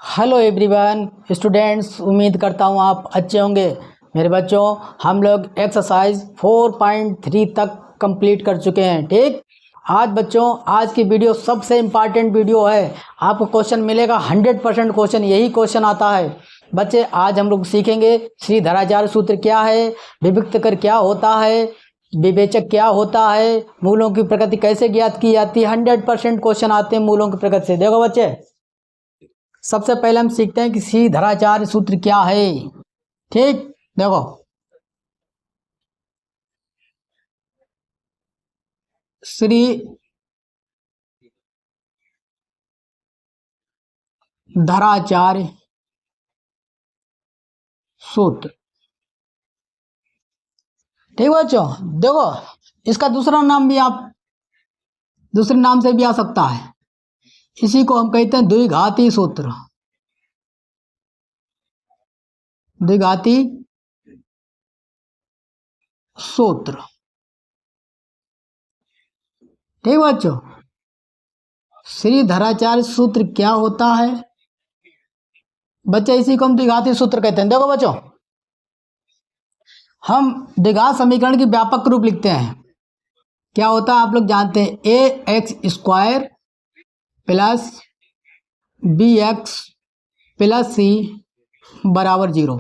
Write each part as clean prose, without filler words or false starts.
Hello everyone students, उम्मीद करता हूँ आप अच्छे होंगे। मेरे बच्चों, हम लोग एक्सरसाइज 4.3 तक कंप्लीट कर चुके हैं। ठीक, आज बच्चों आज की वीडियो सबसे इम्पॉर्टेंट वीडियो है। आपको क्वेश्चन मिलेगा 100% क्वेश्चन यही क्वेश्चन आता है। बच्चे आज हम लोग सीखेंगे श्रीधराचार्य सूत्र क्या है, विभक्त कर क्या होता है, विवेचक क्या होता है, मूलों की प्रकृति कैसे ज्ञात की जाती है। 100% क्वेश्चन आते हैं मूलों की प्रकृति से। देखो बच्चे, सबसे पहले हम सीखते हैं कि श्रीधराचार्य सूत्र क्या है। ठीक, देखो श्री धराचार्य सूत्र। ठीक बच्चों, देखो इसका दूसरा नाम भी आप दूसरे नाम से भी आ सकता है। इसी को हम कहते हैं द्विघाती सूत्र। द्विघाती सूत्र। ठीक बच्चों, श्रीधराचार्य सूत्र क्या होता है बच्चे? इसी को हम द्विघाती सूत्र कहते हैं। देखो बच्चों, हम द्विघात समीकरण की व्यापक रूप लिखते हैं। क्या होता है आप लोग जानते हैं, a x square plus b x plus c बराबर 0।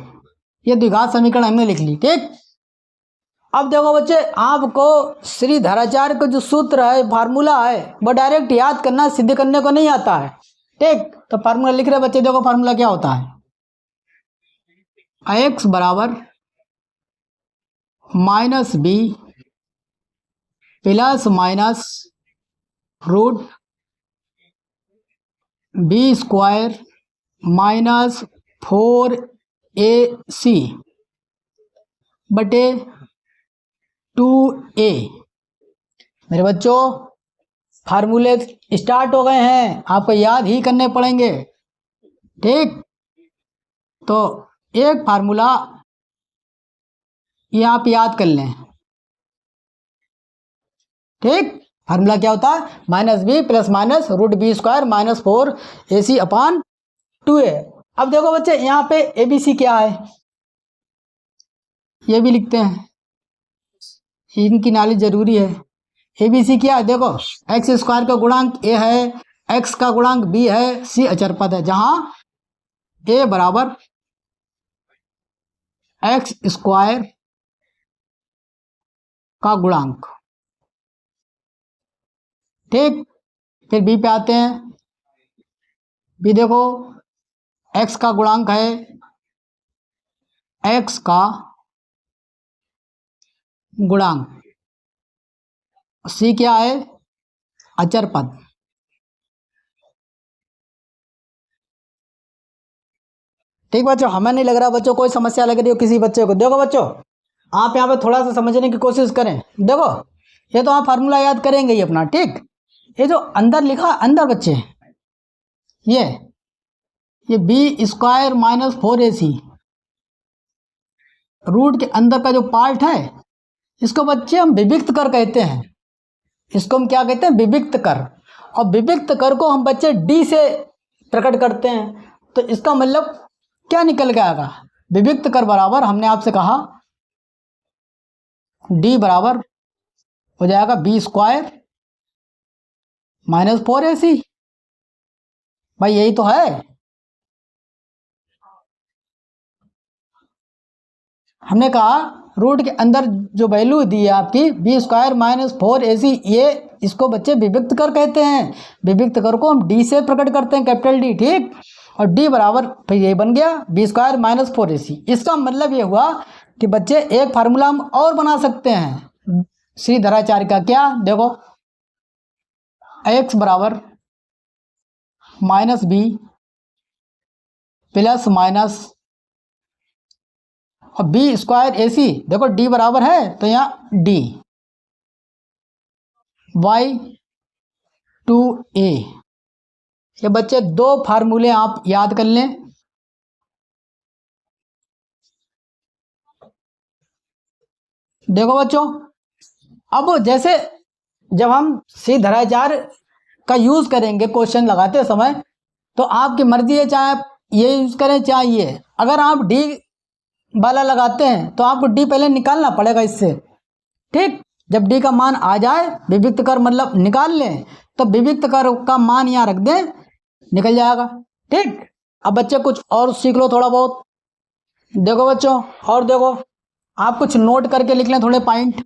ये द्विघात समीकरण हमने लिख ली। ठीक, अब देखो बच्चे, आपको श्रीधराचार्य का जो सूत्र है, फार्मूला है, वो डायरेक्ट याद करना, सिद्ध करने को नहीं आता है। ठीक, तो फार्मूला लिख रहे बच्चे। देखो फार्मूला क्या होता है, एक्स बराबर minus b plus minus root b square minus 4ac बटे 2a। मेरे बच्चों, फार्मूले स्टार्ट हो गए हैं, आपको याद ही करने पड़ेंगे। ठीक, तो एक फार्मूला ये आप याद कर लें। ठीक, फार्मूला क्या होता है, minus b plus minus root b square minus 4ac upon 2a। अब देखो बच्चे, यहाँ पे एबीसी क्या है ये भी लिखते हैं, इनकी नॉलेज जरूरी है। एबीसी क्या है, देखो एक्स स्क्वायर का गुणांक ए है, एक्स का गुणांक बी है, सी अचर पद है, जहां ए बराबर एक्स स्क्वायर का गुणांक। ठीक, फिर बी पे आते हैं। बी देखो, एक्स का गुणांक है एक्स का गुणांक, सी क्या है, अचर पद। ठीक बच्चों, हमें नहीं लग रहा बच्चों कोई समस्या लग रही हो किसी बच्चे को। देखो बच्चों, आप यहाँ पे थोड़ा सा समझने की कोशिश करें। देखो, ये तो आप फार्मूला याद करेंगे ही अपना। ठीक, ये जो अंदर लिखा, अंदर बच्चे, ये B square minus 4ac root के अंदर का जो पार्ट है, इसको बच्चे हम विविक्त कर कहते हैं। इसको हम क्या कहते हैं, विविक्त कर। और विविक्त कर को हम बच्चे डी से प्रकट करते हैं। तो इसका मतलब क्या निकल के आएगा, विविक्त कर बराबर, हमने आपसे कहा डी बराबर हो जाएगा बी स्क्वायर माइनस 4ac। भाई यही तो है, हमने कहा रूट के अंदर जो वैल्यू दी है आपकी बी स्क्वायर माइनस 4ac, ये इसको बच्चे विविक्त कर कहते हैं। विविक्त कर को हम डी से प्रकट करते हैं, कैपिटल डी। ठीक, और डी बराबर फिर ये बन गया बी स्क्वायर माइनस 4ac। इसका मतलब ये हुआ कि बच्चे एक फार्मूला हम और बना सकते हैं श्रीधराचार्य का। क्या, देखो एक्स बराबर माइनस बी प्लस माइनस और बी स्क्वायर ac, देखो डी बराबर है तो यहाँ डी बाई 2a। ये बच्चे दो फार्मूले आप याद कर लें। देखो बच्चों, अब जैसे जब हम श्रीधराचार्य का यूज करेंगे क्वेश्चन लगाते समय, तो आपकी मर्जी है, चाहे ये यूज़ करें चाहे ये। अगर आप डी वाला लगाते हैं तो आपको डी पहले निकालना पड़ेगा इससे, ठीक। जब डी का मान आ जाए, विविक्त कर मतलब निकाल लें, तो विविक्त कर का मान यहाँ रख दें, निकल जाएगा, ठीक। अब बच्चे कुछ और सीख लो थोड़ा बहुत। देखो बच्चों, और देखो, आप कुछ नोट करके लिख लें थोड़े पॉइंट।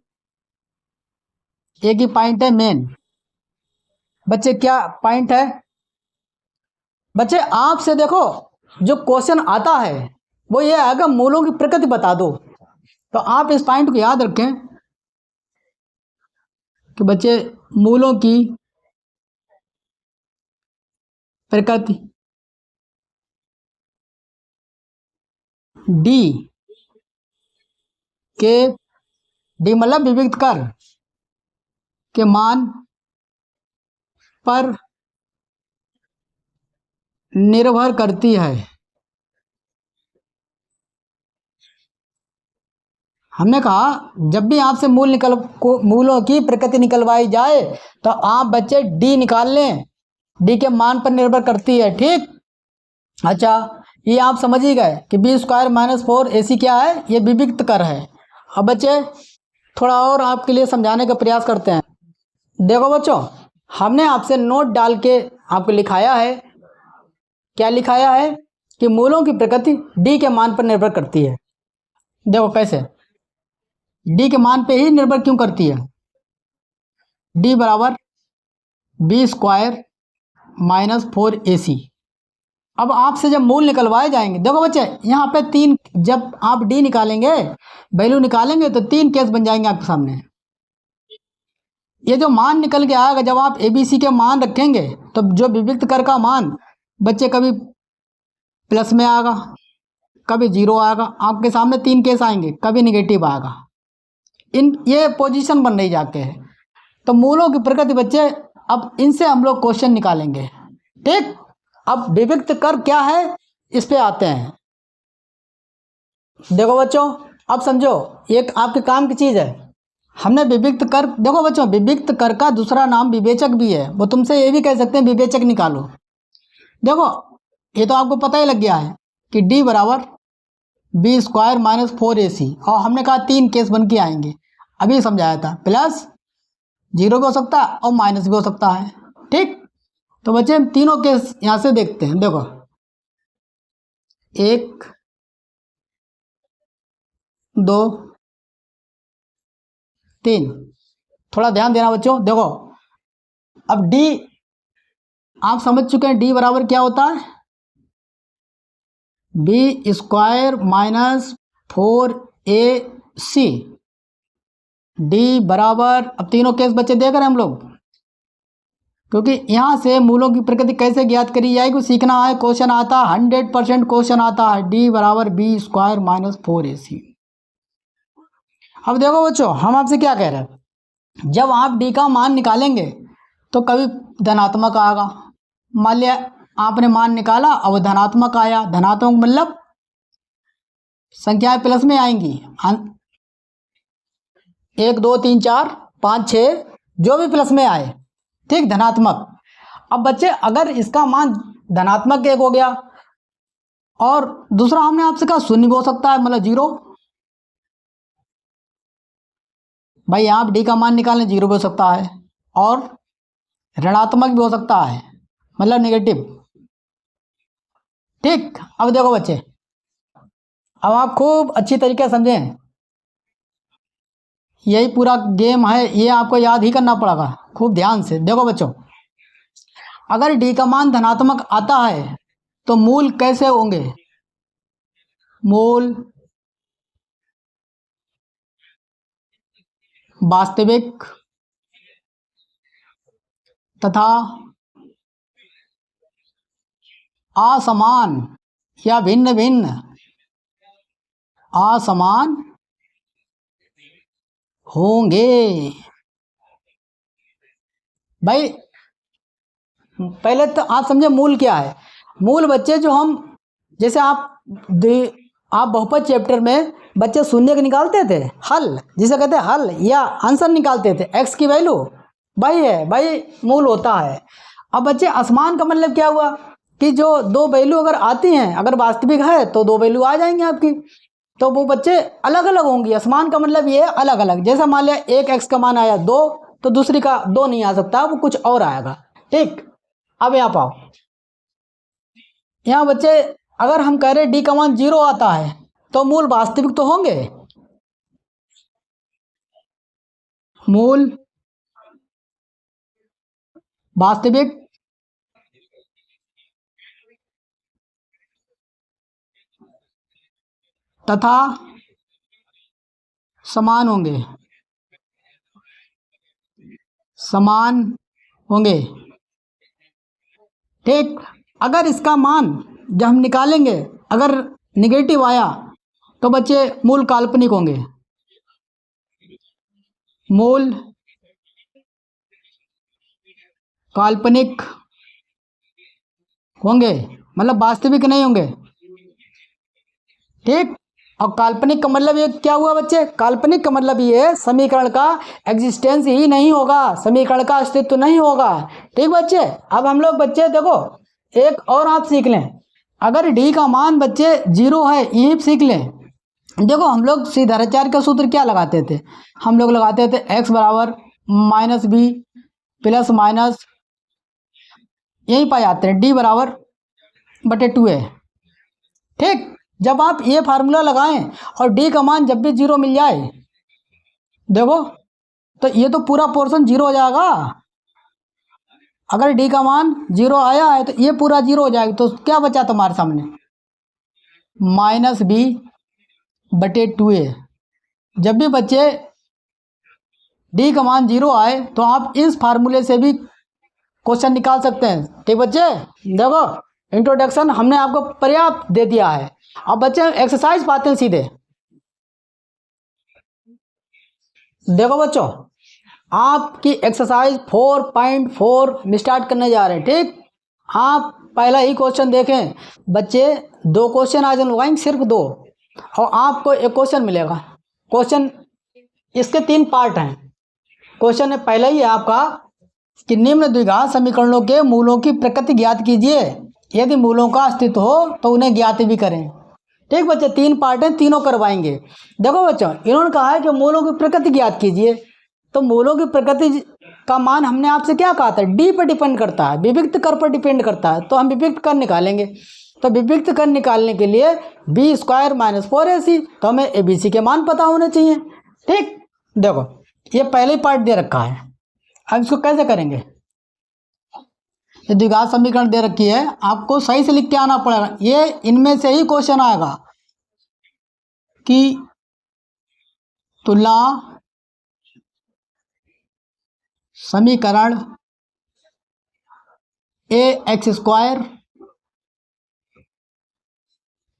एक ही पॉइंट है मेन। बच्चे क्या पॉइंट है? बच्चे आपसे देखो जो क्वेश्चन आता है वो ये आएगा, मूलों की प्रकृति बता दो। तो आप इस पॉइंट को याद रखें कि बच्चे मूलों की प्रकृति डी के, डी मतलब विविक्त कर के मान पर निर्भर करती है। हमने कहा जब भी आपसे मूलों की प्रकृति निकलवाई जाए तो आप बच्चे डी निकाल लें, डी के मान पर निर्भर करती है, ठीक। अच्छा, ये आप समझ ही गए कि बी स्क्वायर माइनस 4ac क्या है, ये विविक्त कर है। अब बच्चे थोड़ा और आपके लिए समझाने का प्रयास करते हैं। देखो बच्चों, हमने आपसे नोट डाल के आपको लिखाया है, क्या लिखाया है कि मूलों की प्रकृति डी के मान पर निर्भर करती है। देखो कैसे, डी के मान पे ही निर्भर क्यों करती है? डी बराबर बी स्क्वायर माइनस 4ac। अब आपसे जब मूल निकलवाए जाएंगे, देखो बच्चे यहाँ पे तीन, जब आप डी निकालेंगे, वैल्यू निकालेंगे तो तीन केस बन जाएंगे आपके सामने। ये जो मान निकल के आएगा, जब आप एबीसी के मान रखेंगे तो जो विविक्त कर का मान बच्चे कभी प्लस में आएगा, कभी जीरो आएगा। आपके सामने तीन केस आएंगे, कभी निगेटिव आएगा। ये पोजीशन बन रही जाके है। तो मूलों की प्रकृति बच्चे, अब इनसे हम लोग क्वेश्चन निकालेंगे, ठीक। अब विविक्त कर क्या है, इस पे आते हैं। देखो बच्चों, अब समझो, एक आपके काम की चीज़ है। हमने विविक्त कर, देखो बच्चों, विविक्त कर का दूसरा नाम विवेचक भी है। वो तुमसे ये भी कह सकते हैं विवेचक निकालो। देखो ये तो आपको पता ही लग गया है कि डी बराबर बी स्क्वायर माइनस 4ac, और हमने कहा तीन केस बन के आएंगे, अभी समझाया था। प्लस जीरो भी हो सकता है और माइनस भी हो सकता है, ठीक। तो बच्चे हम तीनों केस यहाँ से देखते हैं। देखो, एक, दो, तीन। थोड़ा ध्यान देना बच्चों। देखो अब डी आप समझ चुके हैं, डी बराबर क्या होता है, B square minus 4ac। D बराबर, अब तीनों केस बच्चे देख रहे हैं हम लोग, क्योंकि यहाँ से मूलों की प्रकृति कैसे ज्ञात करी जाएगी सीखना है। क्वेश्चन आता है, 100% क्वेश्चन आता है। डी बराबर बी स्क्वायर माइनस 4ac। अब देखो बच्चों, हम आपसे क्या कह रहे हैं, जब आप डी का मान निकालेंगे तो कभी धनात्मक आएगा। मान लिया आपने मान निकाला और वो धनात्मक आया, धनात्मक मतलब संख्याएं प्लस में आएंगी, 1 2 3 4 5 6 जो भी प्लस में आए, ठीक, धनात्मक। अब बच्चे अगर इसका मान धनात्मक 1 हो गया और दूसरा हमने आपसे कहा शून्य भी हो सकता है, मतलब जीरो। भाई आप डी का मान निकालें, जीरो भी हो सकता है और ऋणात्मक भी हो सकता है, मतलब नेगेटिव, ठीक। अब देखो बच्चे, अब आप खूब अच्छी तरीके से समझें, यही पूरा गेम है, ये आपको याद ही करना पड़ेगा खूब ध्यान से। देखो बच्चों, अगर डी का मान धनात्मक आता है तो मूल कैसे होंगे? मूल वास्तविक तथा असमान या भिन्न भिन्न असमान होंगे। भाई पहले तो आप समझे मूल क्या है। मूल बच्चे जो हम, जैसे आप बहुपद चैप्टर में बच्चे शून्य के निकालते थे हल, जिसे कहते हैं हल या आंसर निकालते थे, एक्स की वैल्यू भाई है, भाई मूल होता है। अब बच्चे असमान का मतलब क्या हुआ? कि जो दो वैल्यू अगर आती हैं, अगर वास्तविक है तो दो वैल्यू आ जाएंगी आपकी, तो वो बच्चे अलग अलग होंगी। असमान का मतलब ये है अलग अलग। जैसे मान लिया एक एक्स का मान आया 2, तो दूसरी का 2 नहीं आ सकता, वो कुछ और आएगा। ठीक, अब यहाँ पाओ, यहाँ बच्चे अगर हम कह रहे डी का मान 0 आता है तो मूल वास्तविक तो होंगे, मूल वास्तविक तथा समान होंगे, समान होंगे। ठीक, अगर इसका मान जब हम निकालेंगे अगर निगेटिव आया तो बच्चे मूल काल्पनिक होंगे, मूल काल्पनिक होंगे, मतलब वास्तविक नहीं होंगे। ठीक, और काल्पनिक का मतलब ये क्या हुआ बच्चे? काल्पनिक का मतलब ये समीकरण का एग्जिस्टेंस ही नहीं होगा, समीकरण का अस्तित्व नहीं होगा। ठीक बच्चे, अब हम लोग बच्चे देखो एक और आप सीख लें, अगर डी का मान बच्चे 0 है, ये सीख लें। देखो हम लोग सीधाचार्य का सूत्र क्या लगाते थे? हम लोग लगाते थे x बराबर माइनस बी प्लस माइनस, यही पाए जाते हैं डी बराबर बटे 2a। ठीक, जब आप ये फार्मूला लगाएं और डी का मान जब भी 0 मिल जाए, देखो तो ये तो पूरा पोर्शन 0 हो जाएगा। अगर डी का मान 0 आया है तो ये पूरा 0 हो जाएगा। तो क्या बचा तुम्हारे सामने? माइनस बी बटे 2a। जब भी बच्चे डी का मान 0 आए तो आप इस फार्मूले से भी क्वेश्चन निकाल सकते हैं। ठीक बच्चे, देखो इंट्रोडक्शन हमने आपको पर्याप्त दे दिया है। अब बच्चे एक्सरसाइज पाते हैं सीधे। देखो बच्चों, आपकी एक्सरसाइज 4.4 में स्टार्ट करने जा रहे हैं। ठीक, आप पहला ही क्वेश्चन देखें बच्चे, 2 क्वेश्चन आज हम लगाएंगे, सिर्फ 2, और आपको एक क्वेश्चन मिलेगा। क्वेश्चन इसके 3 पार्ट हैं। क्वेश्चन है पहला ही है आपका कि निम्न द्विघात समीकरणों के मूलों की प्रकृति ज्ञात कीजिए, यदि मूलों का अस्तित्व हो तो उन्हें ज्ञात भी करें। ठीक बच्चे, 3 पार्ट हैं, तीनों करवाएंगे। देखो बच्चों, इन्होंने कहा है कि मूलों की प्रकृति ज्ञात कीजिए, तो मूलों की प्रकृति का मान हमने आपसे क्या कहा था? डी पर डिपेंड करता है, विविक्त कर पर डिपेंड करता है। तो हम विविक्त कर निकालेंगे, तो विविक्त कर निकालने के लिए बी स्क्वायर माइनस 4ac, तो हमें ए बी सी के मान पता होने चाहिए। ठीक, देखो ये पहले ही पार्ट दे रखा है। अब इसको कैसे करेंगे? ये द्विघात समीकरण दे रखी है, आपको सही से लिख के आना पड़ेगा। ये इनमें से ही क्वेश्चन आएगा कि तुलना समीकरण a x square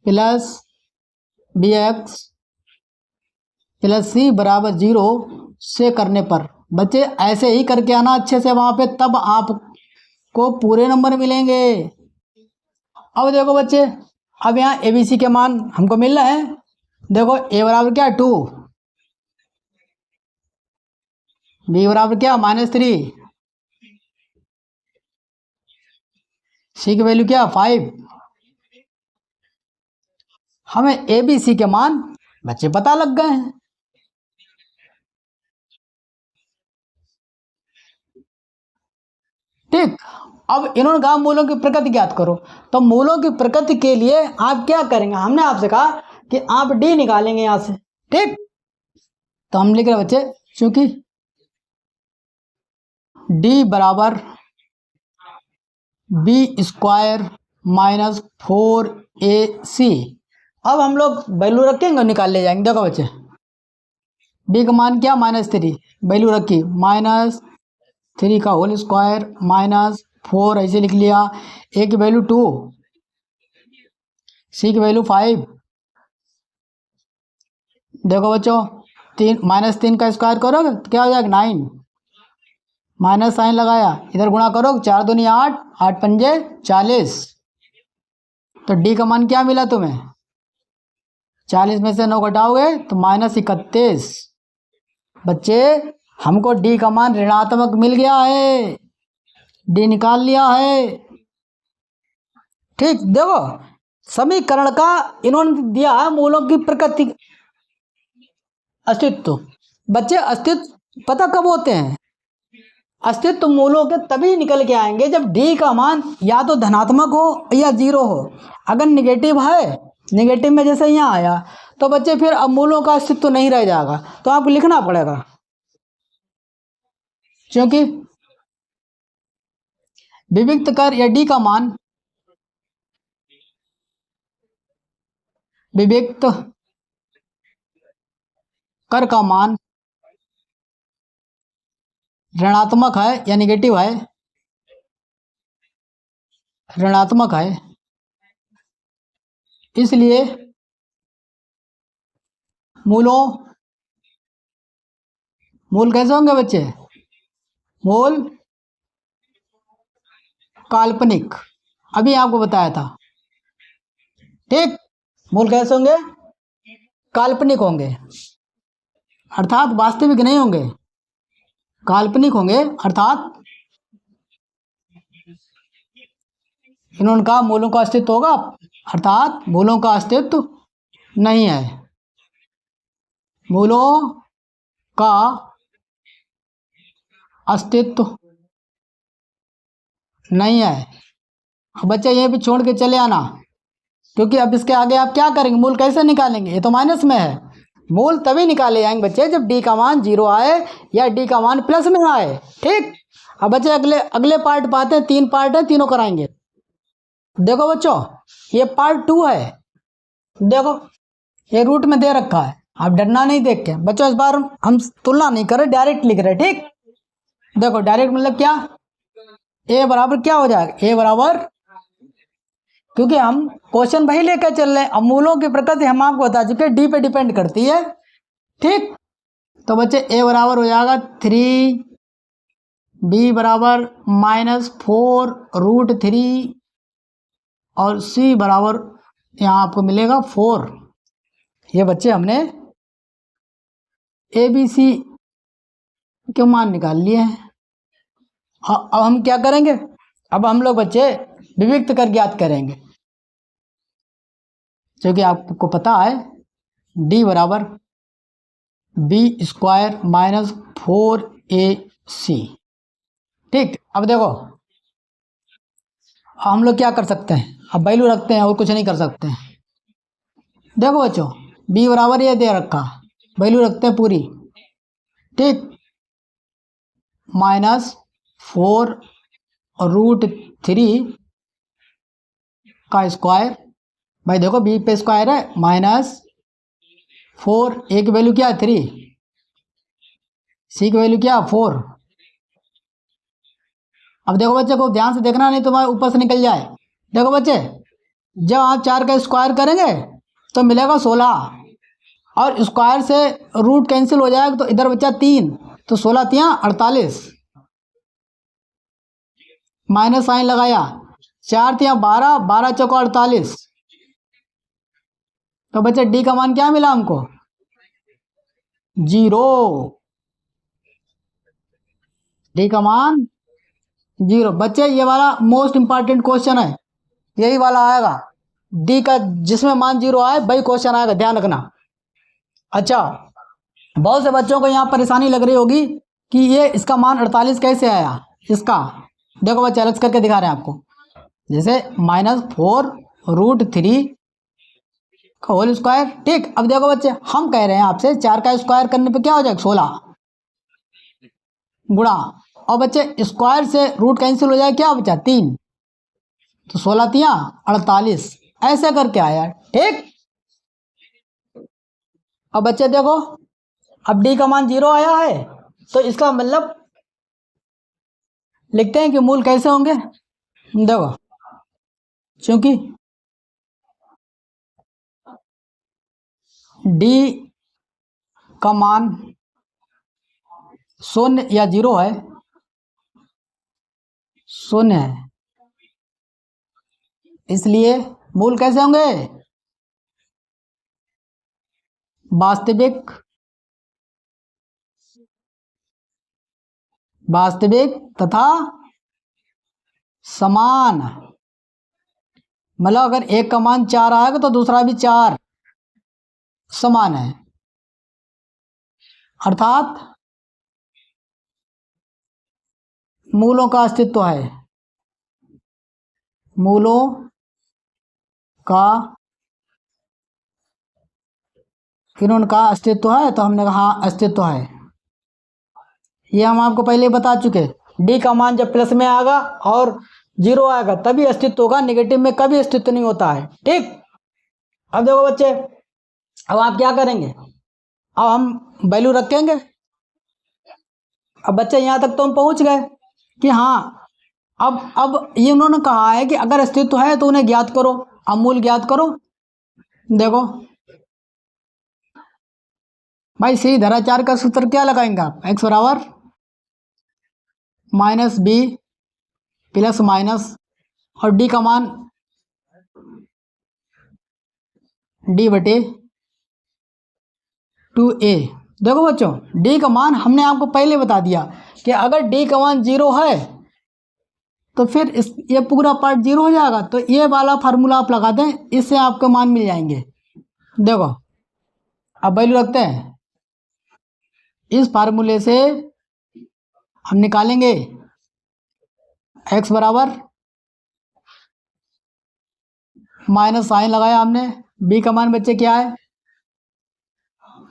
plus b x plus c बराबर 0 से करने पर, बच्चे ऐसे ही करके आना अच्छे से वहाँ पे, तब आपको पूरे नंबर मिलेंगे। अब देखो बच्चे, अब यहाँ ए बी सी के मान हमको मिल रहे हैं। देखो ए बराबर क्या? 2, बी बराबर क्या? -3, सी की वैल्यू क्या? 5। हमें ए बी सी के मान बच्चे पता लग गए हैं। ठीक, अब इन्होंने कहा मूलों की प्रकृति ज्ञात करो, तो मूलों की प्रकृति के लिए आप क्या करेंगे? हमने आपसे कहा कि आप डी निकालेंगे यहां से। ठीक, तो हम लिख रहे बच्चे, चूंकि डी बराबर बी स्क्वायर माइनस 4ac, अब हम लोग वैल्यू रखेंगे और निकाल ले जाएंगे। देखो बच्चे, बी का मान क्या? -3, वैल्यू रखी -3 का होल स्क्वायर -4, ऐसे लिख लिया। ए की वैल्यू 2, सी की वैल्यू 5। देखो बच्चों, -3 का स्क्वायर करोगे तो क्या हो जाएगा? 9, माइनस साइन लगाया, इधर गुणा करो, 4 दूनी 8, 8 पंजे 40। तो डी का मान क्या मिला तुम्हें? 40 में से 9 घटाओगे तो -31। बच्चे हमको डी का मान ऋणात्मक मिल गया है, डी निकाल लिया है। ठीक, देखो समीकरण का इन्होंने दिया है मूलों की प्रकृति, अस्तित्व। बच्चे अस्तित्व पता कब होते हैं? अस्तित्व मूलों के तभी निकल के आएंगे जब डी का मान या तो धनात्मक हो या जीरो हो। अगर निगेटिव है, निगेटिव में जैसे यहाँ आया, तो बच्चे फिर अब मूलों का अस्तित्व नहीं रह जाएगा, तो आपको लिखना पड़ेगा, क्योंकि विविक्त कर या डी का मान, विविक्त कर का मान ऋणात्मक है या निगेटिव है, ऋणात्मक है, इसलिए मूल कैसे होंगे बच्चे? मूल काल्पनिक, अभी आपको बताया था। ठीक, मूल कैसे होंगे? काल्पनिक होंगे, अर्थात वास्तविक नहीं होंगे, काल्पनिक होंगे, अर्थात इन्होंने कहा मूलों का अस्तित्व होगा, अर्थात मूलों का अस्तित्व नहीं है, मूलों का अस्तित्व नहीं है। अब बच्चे ये भी छोड़ के चले आना, क्योंकि अब इसके आगे आप क्या करेंगे? मूल कैसे निकालेंगे? ये तो माइनस में है, मूल तभी निकाले जाएंगे बच्चे जब डी का मान जीरो आए या डी का मान प्लस में आए। ठीक, अब बच्चे अगले अगले पार्ट पाते हैं, 3 पार्ट है, तीनों कराएंगे। देखो बच्चों, ये पार्ट 2 है, देखो ये रूट में दे रखा है, आप डरना नहीं देख के। बच्चों इस बार हम तुलना नहीं कर रहे, डायरेक्ट लिख रहे। ठीक, देखो डायरेक्ट मतलब क्या? ए बराबर क्या हो जाएगा? ए बराबर, क्योंकि हम क्वेश्चन वही लेकर चल रहे हैं, अब मूलों की प्रकृति हम आपको बता चुके, डी पे डिपेंड करती है। ठीक, तो बच्चे ए बराबर हो जाएगा 3, बी बराबर -4√3 और सी बराबर यहाँ आपको मिलेगा 4। ये बच्चे हमने ए बी सी के मान निकाल लिए हैं। अब हम क्या करेंगे? अब हम लोग बच्चे विविक्त कर ज्ञात करेंगे, क्योंकि आपको पता है डी बराबर b² -4ac। ठीक, अब देखो हम लोग क्या कर सकते हैं? अब वैल्यू रखते हैं और कुछ नहीं कर सकते हैं। देखो बच्चों, b बराबर ये दे रखा, वैल्यू रखते हैं पूरी। ठीक, -4√3 का स्क्वायर, भाई देखो b पे स्क्वायर है, -4, a की वैल्यू क्या है 3, c की वैल्यू क्या है 4। अब देखो बच्चे को ध्यान से देखना, नहीं तुम्हारे ऊपर से निकल जाए। देखो बच्चे, जब आप 4 का स्क्वायर करेंगे तो मिलेगा 16, और स्क्वायर से रूट कैंसिल हो जाएगा, तो इधर बच्चा 3, तो 16 तिया 48, माइनस साइन लगाया, 4 तिया 12, 12 चौका 48, तो बच्चे डी का मान क्या मिला हमको? 0, डी का मान 0। बच्चे ये वाला मोस्ट इंपॉर्टेंट क्वेश्चन है, यही वाला आएगा, डी का जिसमें मान 0 आए वही क्वेश्चन आएगा, ध्यान रखना। अच्छा, बहुत से बच्चों को यहाँ परेशानी लग रही होगी कि ये इसका मान 48 कैसे आया इसका। देखो बच्चे अलग करके दिखा रहे हैं आपको, जैसे -4√3 का होल स्क्वायर। ठीक, अब देखो बच्चे, हम कह रहे हैं आपसे 4 का स्क्वायर करने पे क्या हो जाएगा? 16 गुणा, और बच्चे स्क्वायर से रूट कैंसिल हो जाए, क्या बचा? 3, तो 16 तिया 48, ऐसे करके आया। ठीक, अब बच्चे देखो, अब डी का मान 0 आया है, तो इसका मतलब लिखते हैं कि मूल कैसे होंगे। देखो, क्योंकि डी का मान 0 या 0 है, 0 है, इसलिए मूल कैसे होंगे? वास्तविक, वास्तविक तथा समान मतलब अगर एक का मान 4 आएगा तो दूसरा भी 4 समान है, अर्थात मूलों का अस्तित्व है, मूलों का फिर उनका अस्तित्व है, तो हमने कहा हाँ अस्तित्व है। ये हम आपको पहले बता चुके, डी का मान जब प्लस में आएगा और 0 आएगा तभी अस्तित्व होगा, नेगेटिव में कभी अस्तित्व नहीं होता है। ठीक, अब देखो बच्चे, अब आप क्या करेंगे, अब हम वैल्यू रखेंगे। अब बच्चे यहाँ तक तो हम पहुँच गए कि हाँ अब ये उन्होंने कहा है कि अगर अस्तित्व है तो उन्हें ज्ञात करो, अब मूल ज्ञात करो। देखो भाई सी धराचार का सूत्र क्या लगाएंगे आप, x बराबर माइनस बी प्लस माइनस और डी का मान डी बटे 2a। देखो बच्चों डी का मान हमने आपको पहले बता दिया कि अगर डी का मान 0 है तो फिर ये पूरा पार्ट 0 हो जाएगा, तो ये वाला फार्मूला आप लगा दें, इससे आपको मान मिल जाएंगे। देखो अब वैल्यू रखते हैं, इस फार्मूले से हम निकालेंगे x बराबर माइनस साइन लगाया हमने, b का मान बच्चे क्या है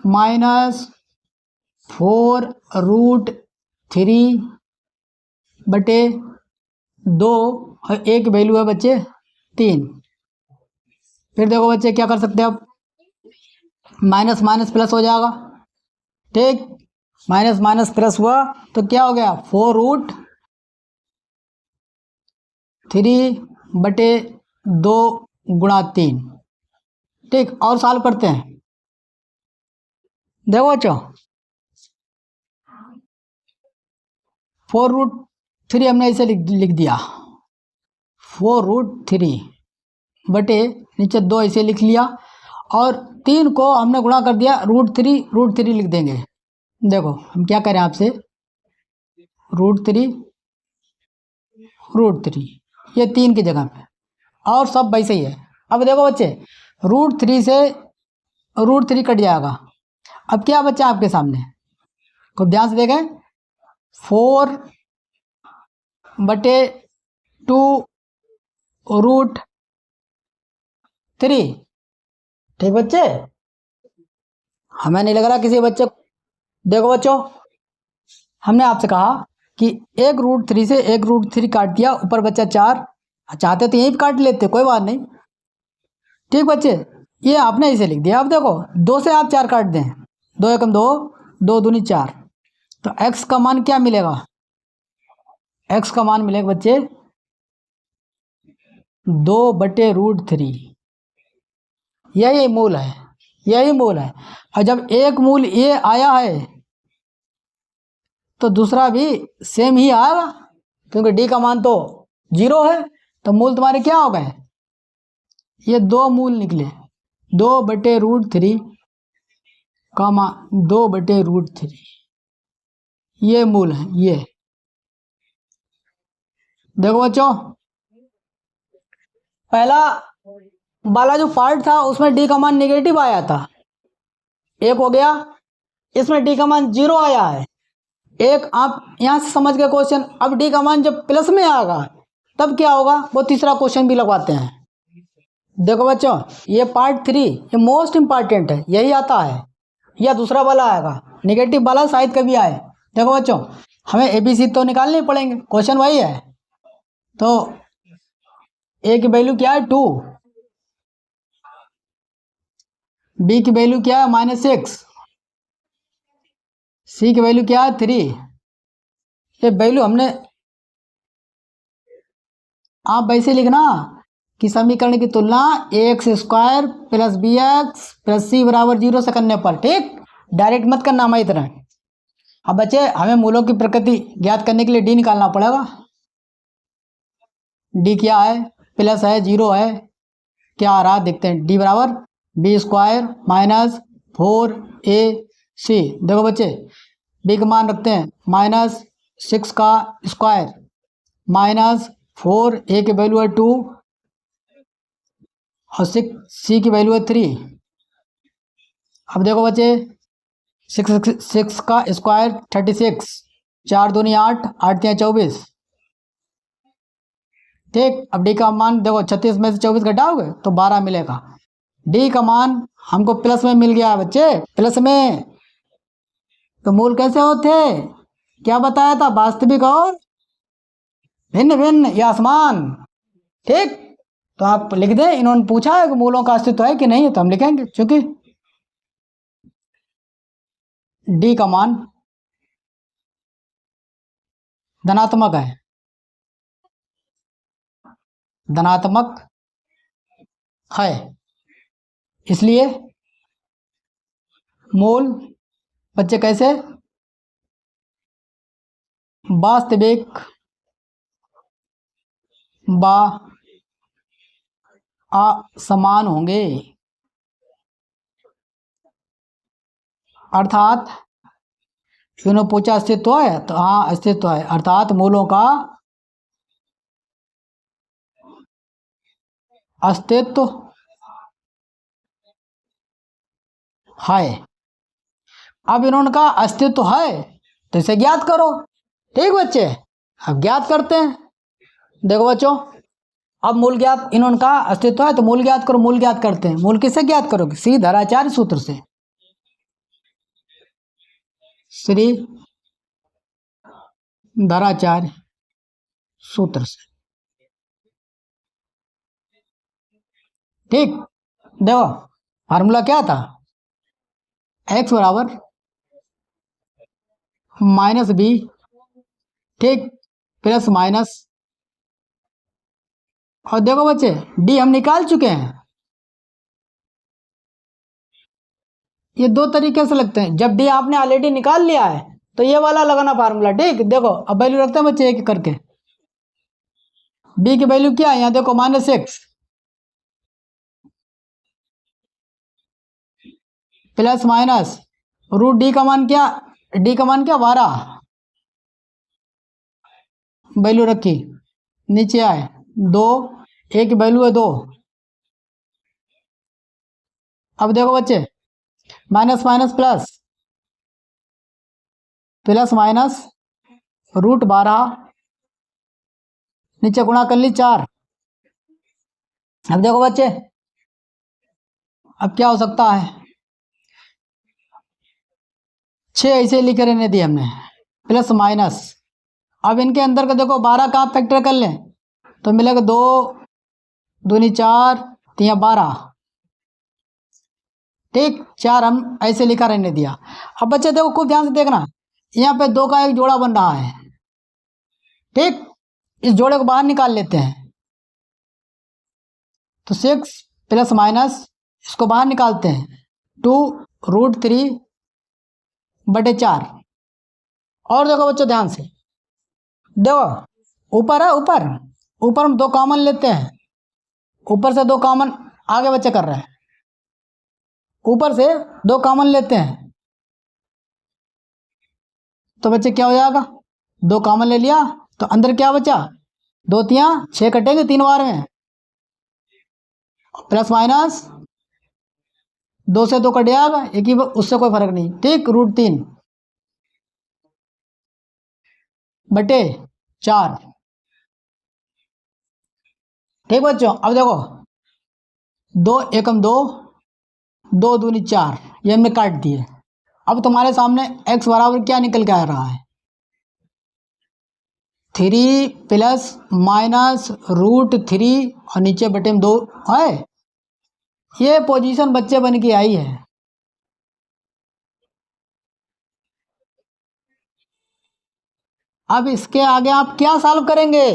-4√3 बटे 2 और एक वैल्यू है बच्चे 3। फिर देखो बच्चे क्या कर सकते हैं, अब माइनस माइनस प्लस हो जाएगा। ठीक, माइनस माइनस प्लस हुआ तो क्या हो गया 4√3 बटे 2 गुणा 3। ठीक, और सॉल्व करते हैं। देखो बच्चों 4√3 हमने इसे लिख दिया, 4√3 बटे नीचे 2 इसे लिख लिया और 3 को हमने गुणा कर दिया √3 लिख देंगे। देखो हम क्या करें आपसे, √3 ये 3 की जगह पे और सब वैसे ही है। अब देखो बच्चे √3 से √3 कट जाएगा, अब क्या बच्चा आपके सामने, खूब ध्यान से देखें, 4 बटे 2√3। ठीक बच्चे, हमें नहीं लग रहा किसी बच्चे को। देखो बच्चों हमने आपसे कहा कि 1√3 से 1√3 काट दिया, ऊपर बच्चा 4, चाहते तो यहीं पे काट लेते, कोई बात नहीं। ठीक बच्चे, ये आपने इसे लिख दिया। अब देखो 2 से आप 4 काट दें, 2 एकम 2, 2 दूनी 4, तो x का मान क्या मिलेगा, x का मान मिलेगा बच्चे 2/√3। यही मूल है, यही मूल है। और जब एक मूल ये आया है तो दूसरा भी सेम ही आएगा, क्योंकि डी का मान तो 0 है, तो मूल तुम्हारे क्या हो गए, ये 2 मूल निकले, 2/√3 का मान 2/√3, ये मूल है। ये देखो बच्चों पहला वाला जो पार्ट था उसमें डी का मान नेगेटिव आया था, एक हो गया, इसमें डी का मान 0 आया है, एक आप यहां से समझ गए क्वेश्चन। अब डी का मान जब प्लस में आएगा तब क्या होगा, वो तीसरा क्वेश्चन भी लगवाते हैं। देखो बच्चों ये पार्ट 3 ये मोस्ट इंपॉर्टेंट है, यही आता है या दूसरा वाला आएगा, नेगेटिव वाला शायद कभी आए। देखो बच्चों हमें ABC तो निकालने ही पड़ेंगे, क्वेश्चन वही है। तो A की वैल्यू क्या है 2, B की वैल्यू क्या है -6, C की वैल्यू क्या है 3। ये वैल्यू हमने, आप वैसे लिखना कि समीकरण की तुलना ax² + bx + c = 0 से करने पर। ठीक, डायरेक्ट मत करना हमारी तरह। अब बच्चे हमें मूलों की प्रकृति ज्ञात करने के लिए डी निकालना पड़ेगा। डी क्या है, प्लस है 0 है, क्या आ रहा देखते हैं, डी बराबर b² - 4ac। देखो बच्चे b का मान रखते हैं -6 का स्क्वायर -4, a की वैल्यू है 2, और सी की वैल्यू है 3। अब देखो बच्चे, 6 का स्क्वायर 36, 4 दूनी 8, 8 तिया 24। ठीक, अब डी का मान देखो, 36 में से 24 घटाओगे तो 12 मिलेगा। डी का मान हमको प्लस में मिल गया है बच्चे, प्लस में। तो मूल कैसे होते, क्या बताया था, वास्तविक और भिन्न भिन्न या असमान। ठीक, तो आप लिख दें, इन्होंने पूछा है कि मूलों का अस्तित्व है कि नहीं है, तो हम लिखेंगे क्योंकि डी का मान धनात्मक है, धनात्मक है, इसलिए मूल बच्चे कैसे, वास्तविक बा असमान होंगे। अर्थात इन्होंने पूछा अस्तित्व है, तो हाँ अस्तित्व है, अर्थात मूलों का अस्तित्व है। अब इन्होंने कहा अस्तित्व है, तो इसे ज्ञात करो। ठीक बच्चे, अब ज्ञात करते हैं। देखो बच्चों, अब मूल ज्ञात, इन्होंने कहा अस्तित्व है तो मूल ज्ञात करो। मूल ज्ञात करते हैं। मूल किससे ज्ञात करोगे, श्री धराचार्य सूत्र से, श्री धराचार्य सूत्र से। ठीक, देखो फार्मूला क्या था, x बराबर माइनस बी, ठीक, प्लस माइनस, और देखो बच्चे डी हम निकाल चुके हैं। ये दो तरीके से लगते हैं, जब डी आपने ऑलरेडी निकाल लिया है तो ये वाला लगाना फार्मूला। ठीक, देखो अब वैल्यू रखते हैं बच्चे एक एक करके। बी की वैल्यू क्या है, यहाँ देखो -x plus minus root D का मान क्या, डी का मान क्या 12, वैल्यू रखी, नीचे आए 2, ए की वैल्यू है 2। अब देखो बच्चे minus minus plus, plus minus root 12, नीचे गुणा कर ली 4। अब देखो बच्चे, अब क्या हो सकता है, 6 ऐसे लिखे रहने दिए हमने, प्लस माइनस। अब इनके अंदर का देखो 12 का आप फैक्टर कर लें तो मिलेगा 2 दूनी 4 तिया 12। ठीक, 4 हम ऐसे लिखा रहने दिया। अब बच्चे देखो खूब ध्यान से देखना, यहाँ पे 2 का एक जोड़ा बन रहा है। ठीक, इस जोड़े को बाहर निकाल लेते हैं, तो 6 प्लस माइनस इसको बाहर निकालते हैं, 2 रूट 3 बटे 4। और देखो बच्चों ध्यान से देखो, ऊपर है, ऊपर ऊपर हम 2 कॉमन लेते हैं, ऊपर से 2 कॉमन, आगे बच्चे कर रहे हैं, ऊपर से 2 कॉमन लेते हैं तो बच्चे क्या हो जाएगा, 2 कॉमन ले लिया तो अंदर क्या बचा, 2 तिया 6 कटेंगे 3 बार में, प्लस माइनस 2 से 2 कट जाएगा, एक ही, उससे कोई फर्क नहीं। ठीक, रूट 3 बटे 4। ठीक बच्चों, अब देखो 2 एकम 2, 2 दूनी 4, ये हमने काट दिए। अब तुम्हारे सामने x बराबर क्या निकल के आ रहा है, 3 प्लस माइनस रूट 3 और नीचे बटे में 2 है। ये पोजीशन बच्चे बन के आई है। अब इसके आगे आप क्या सॉल्व करेंगे,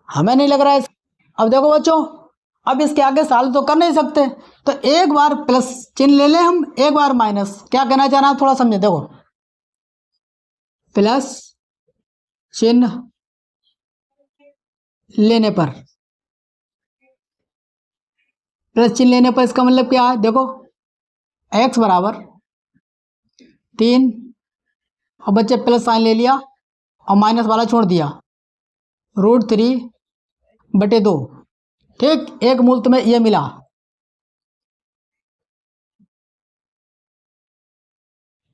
हमें नहीं लग रहा है। अब देखो बच्चों, अब इसके आगे सॉल्व तो कर नहीं सकते, तो एक बार प्लस चिन्ह ले लें हम, एक बार माइनस। क्या कहना चाह रहा है थोड़ा समझे, देखो प्लस चिन्ह लेने पर, प्लस चिन्ह लेने पर इसका मतलब क्या है, देखो x बराबर 3 और बच्चे प्लस साइन ले लिया और माइनस वाला छोड़ दिया, रूट 3 बटे 2। ठीक, एक मूल तुम्हें ये मिला,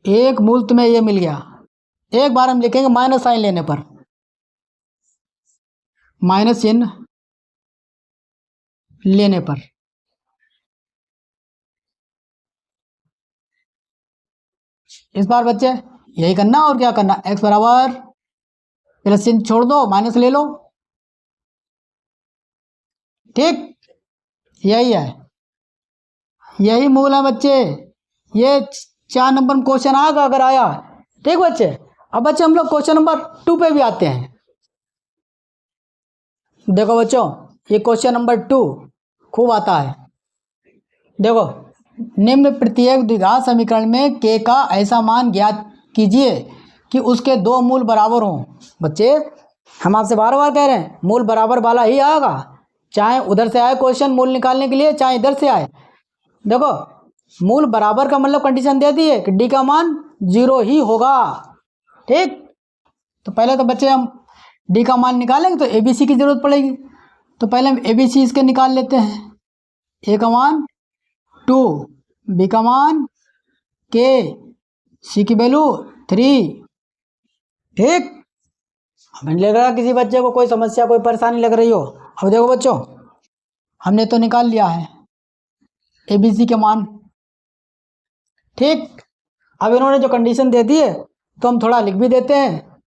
एक मूल तुम्हें ये मिल गया। एक बार हम लिखेंगे माइनस साइन लेने पर, माइनस चिन्ह लेने पर। इस बार बच्चे यही करना और क्या करना, x बराबर प्लस चिन्ह छोड़ दो, माइनस ले लो। ठीक, यही है, यही मूल है बच्चे। ये 4 नंबर में क्वेश्चन आएगा अगर आया। ठीक बच्चे, अब बच्चे हम लोग क्वेश्चन नंबर 2 पे भी आते हैं। देखो बच्चों, ये क्वेश्चन नंबर 2 खूब आता है। देखो, निम्न प्रत्येक द्विघात समीकरण में k का ऐसा मान ज्ञात कीजिए कि उसके दो मूल बराबर हों। बच्चे हम आपसे बार बार कह रहे हैं, मूल बराबर वाला ही आएगा, चाहे उधर से आए क्वेश्चन मूल निकालने के लिए, चाहे इधर से आए। देखो, मूल बराबर का मतलब कंडीशन दे दी है कि d का मान 0 ही होगा। ठीक, तो पहले तो बच्चे हम d का मान निकालेंगे तो ABC की जरूरत पड़ेगी। तो पहले हम ABC इसके निकाल लेते हैं। a का मान 2, b का मान k, c की वैल्यू 3। ठीक, हमें लग रहा है किसी बच्चे को कोई समस्या कोई परेशानी लग रही हो। अब देखो बच्चों, हमने तो निकाल लिया है ABC के मान। ठीक, अब इन्होंने जो कंडीशन दे दी है तो हम थोड़ा लिख भी देते हैं,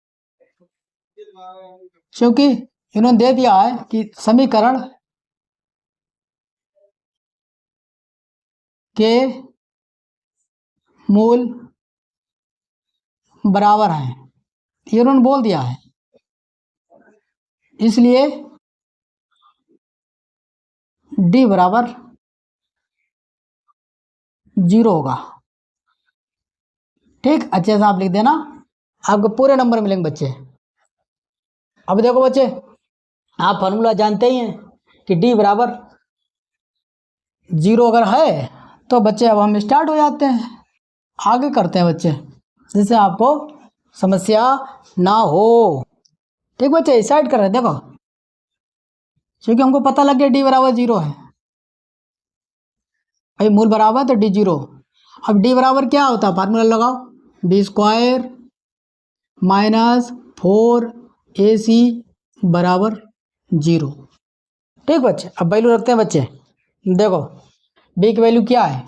क्योंकि इन्होंने दे दिया है कि समीकरण के मूल बराबर हैं, ये उन्होंने बोल दिया है, इसलिए d बराबर 0 होगा। ठीक, अच्छे से आप लिख देना, आपको पूरे नंबर मिलेंगे बच्चे। अब देखो बच्चे, आप फॉर्मूला जानते ही हैं कि d बराबर 0 अगर है तो बच्चे अब हम स्टार्ट हो जाते हैं, आगे करते हैं बच्चे, जिससे आपको समस्या ना हो। ठीक बच्चे, स्टार्ट कर रहे हैं। देखो, क्योंकि हमको पता लग गया d बराबर 0 है, भाई मूल बराबर तो d 0। अब d बराबर क्या होता है, फार्मूला लगाओ, b स्क्वायर माइनस 4ac बराबर 0। ठीक बच्चे, अब वैल्यू रखते हैं बच्चे। देखो, b की वैल्यू क्या है,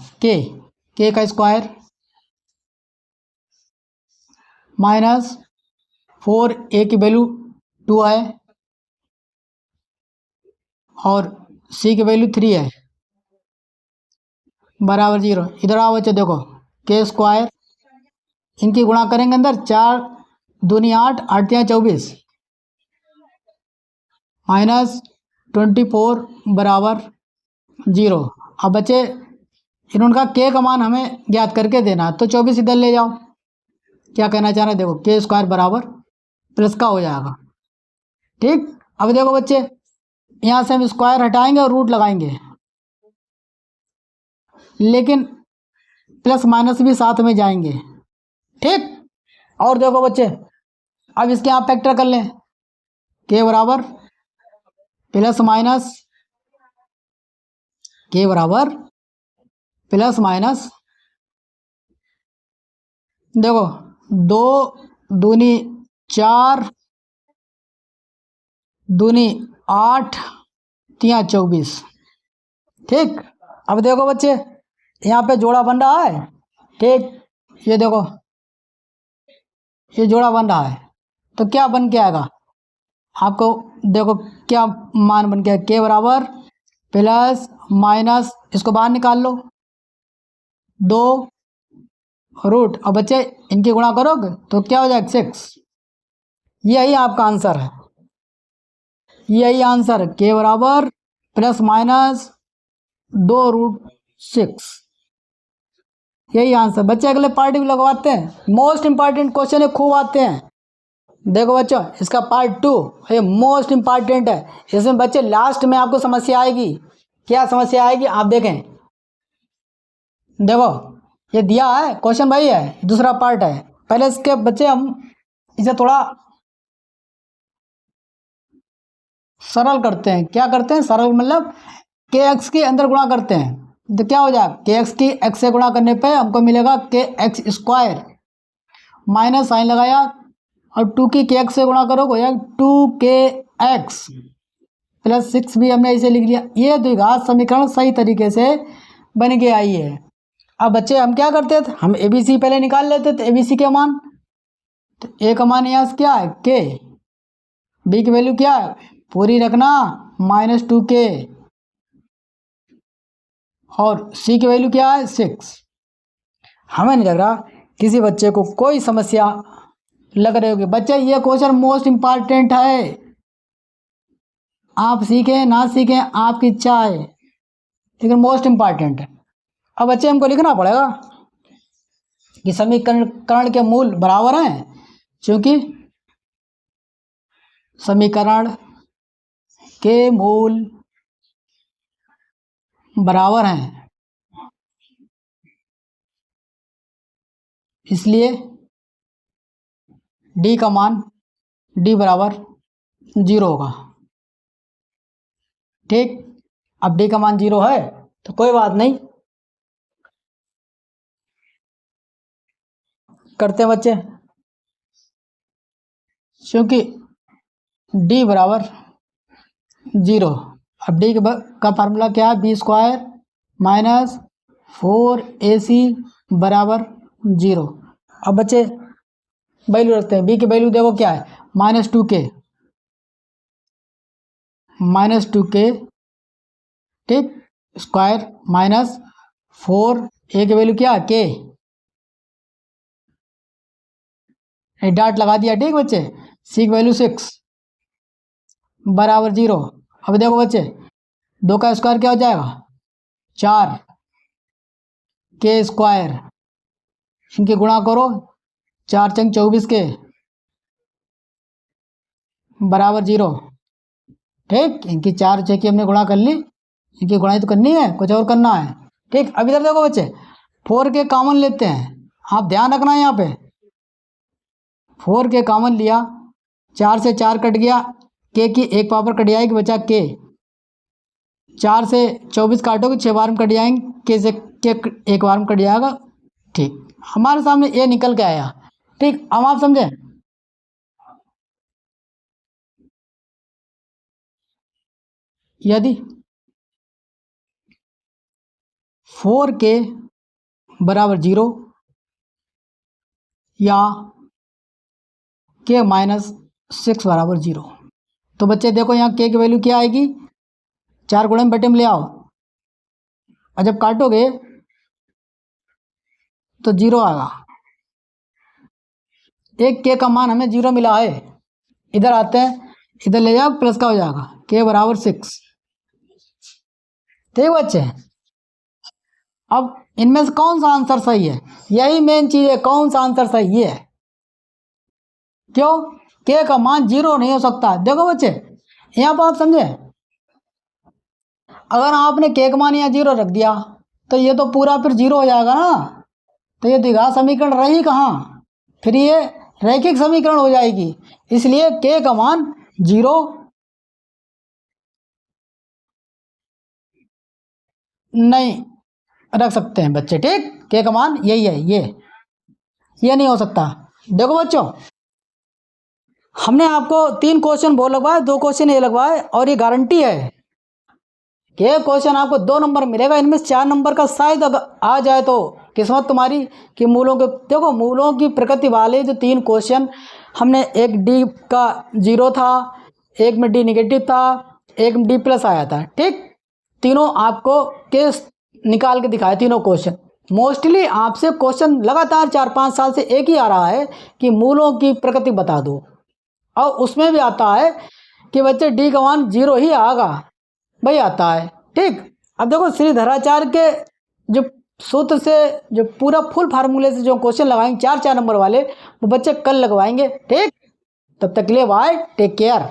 k का स्क्वायर माइनस 4a की वैल्यू 2 है और c की वैल्यू 3 है बराबर 0। इधर आओ बच्चे, देखो k स्क्वायर, इनकी गुणा करेंगे अंदर, 4 दूनी 8, 8 या 24 माइनस 24 बराबर 0। अब बच्चे इन्होंने कहा k का मान हमें ज्ञात करके देना, तो 24 इधर ले जाओ। क्या कहना चाह रहे हैं, देखो k स्क्वायर बराबर प्लस का हो जाएगा। ठीक, अब देखो बच्चे, यहाँ से हम स्क्वायर हटाएंगे और रूट लगाएंगे, लेकिन प्लस माइनस भी साथ में जाएंगे। ठीक, और देखो बच्चे, अब इसके आप फैक्टर कर लें, k बराबर प्लस माइनस, k बराबर प्लस माइनस, देखो 2 दूनी 4 दूनी 8 तिया 24। ठीक, अब देखो बच्चे, यहाँ पे जोड़ा बन रहा है। ठीक, ये देखो, ये जोड़ा बन रहा है, तो क्या बन के आएगा आपको, देखो क्या मान बन गया, k बराबर प्लस माइनस, इसको बाहर निकाल लो, 2 रूट, और बच्चे इनकी गुणा करोगे तो क्या हो जाएगा 6। यही आपका आंसर है, यही आंसर, k बराबर प्लस माइनस 2 रूट 6, यही आंसर। बच्चे अगले पार्ट भी लगवाते हैं, मोस्ट इंपॉर्टेंट क्वेश्चन है, खूब आते हैं। देखो बच्चों, इसका पार्ट 2 ये मोस्ट इंपॉर्टेंट है। इसमें बच्चे लास्ट में आपको समस्या आएगी। क्या समस्या आएगी आप देखें, देखो ये दिया है क्वेश्चन, भाई है दूसरा पार्ट है। पहले इसके बच्चे हम इसे थोड़ा सरल करते हैं। क्या करते हैं सरल, मतलब के एक्स के अंदर गुणा करते हैं, तो क्या हो जाएगा, के एक्स की एक्स से गुणा करने पे हमको मिलेगा के एक्स स्क्वायर माइनस साइन लगाया और 2 के एक्स से गुणा करो हो जाएगा 2 के एक्स प्लस 6 भी हमने ऐसे लिख लिया। ये द्विघात समीकरण सही तरीके से बन के आई है। अब बच्चे हम क्या करते थे, हम ए बी सी पहले निकाल लेते थे, ए बी सी के मान। तो ए का मान यहाँ से क्या है के, बी की वैल्यू क्या है पूरी रखना -2 के, और सी की वैल्यू क्या है 6। हमें नहीं लग रहा किसी बच्चे को कोई समस्या लग रही होगी। बच्चे ये क्वेश्चन मोस्ट इम्पॉर्टेंट है, आप सीखें ना सीखें आपकी इच्छा है, लेकिन मोस्ट इम्पॉर्टेंट है। अब बच्चे हमको लिखना पड़ेगा कि समीकरण के मूल बराबर हैं, क्योंकि समीकरण के मूल बराबर हैं, इसलिए डी का मान डी बराबर 0 होगा। ठीक, अब डी का मान 0 है तो कोई बात नहीं, करते हैं बच्चे, क्योंकि डी बराबर 0। अब डी का फार्मूला क्या है, b² - 4ac बराबर 0। अब बच्चे वैल्यू रखते हैं, बी की वैल्यू देखो क्या है -2k ठीक, स्क्वायर -4 ए की वैल्यू क्या है के, डॉट लगा दिया। ठीक बच्चे, सी की वैल्यू 6 बराबर 0। अब देखो बच्चे 2 का स्क्वायर क्या हो जाएगा 4 के स्क्वायर, इनके गुणा करो 4 चंग 24 के बराबर 0। ठीक, इनकी 4 6 की हमने गुणा कर ली, इनकी गुणाई तो करनी है, कुछ और करना है। ठीक, अब इधर देखो बच्चे 4 के कॉमन लेते हैं, आप ध्यान रखना है यहाँ पे 4 के कॉमन लिया, 4 से 4 कट गया, के की एक पावर कट जाएगी, बचा के। 4 से 24 काटोगे 6 बार में कट जाएंगे, के से के एक बार में कट जाएगा। ठीक, हमारे सामने ये निकल के आया। ठीक, अब आप समझे, यदि 4k बराबर 0 या k - 6 बराबर 0, तो बच्चे देखो यहाँ k की वैल्यू क्या आएगी, 4 गुणे में बटे में ले आओ, और जब काटोगे तो 0 आएगा। एक k का मान हमें 0 मिला है, इधर आते हैं, इधर ले जाओ प्लस का हो जाएगा k बराबर 6। ठीक बच्चे, अब इनमें से कौन सा आंसर सही है, यही मेन चीज है, कौन सा आंसर सही है। क्यों, k का मान 0 नहीं हो सकता। देखो बच्चे यहाँ पर आप समझे, अगर आपने k का मान यहाँ 0 रख दिया तो ये तो पूरा फिर 0 हो जाएगा ना, तो ये द्विघात समीकरण रही कहाँ, फिर ये रैखिक समीकरण हो जाएगी। इसलिए k का मान 0 नहीं रख सकते हैं बच्चे। ठीक, k का मान यही है, ये नहीं हो सकता। देखो बच्चों, हमने आपको 3 क्वेश्चन वो लगवाए, 2 क्वेश्चन ये लगवाए, और ये गारंटी है कि ये क्वेश्चन आपको 2 नंबर मिलेगा, इनमें से 4 नंबर का शायद अगर आ जाए तो किस्मत तुम्हारी कि मूलों के, देखो मूलों की प्रकृति वाले जो 3 क्वेश्चन हमने, एक डी का 0 था, एक में डी नेगेटिव था, एक में डी प्लस आया था। ठीक, तीनों आपको केस निकाल के दिखाए, तीनों क्वेश्चन। मोस्टली आपसे क्वेश्चन लगातार 4-5 साल से एक ही आ रहा है कि मूलों की प्रकृति बता दो, और उसमें भी आता है कि बच्चे डी का मान 0 ही आएगा, वही आता है। ठीक, अब देखो श्रीधराचार्य के जो सूत्र से, जो पूरा फुल फार्मूले से जो क्वेश्चन लगाएंगे 4-4 नंबर वाले, वो बच्चे कल लगवाएंगे। ठीक, तब तक के लिए बाय, टेक केयर।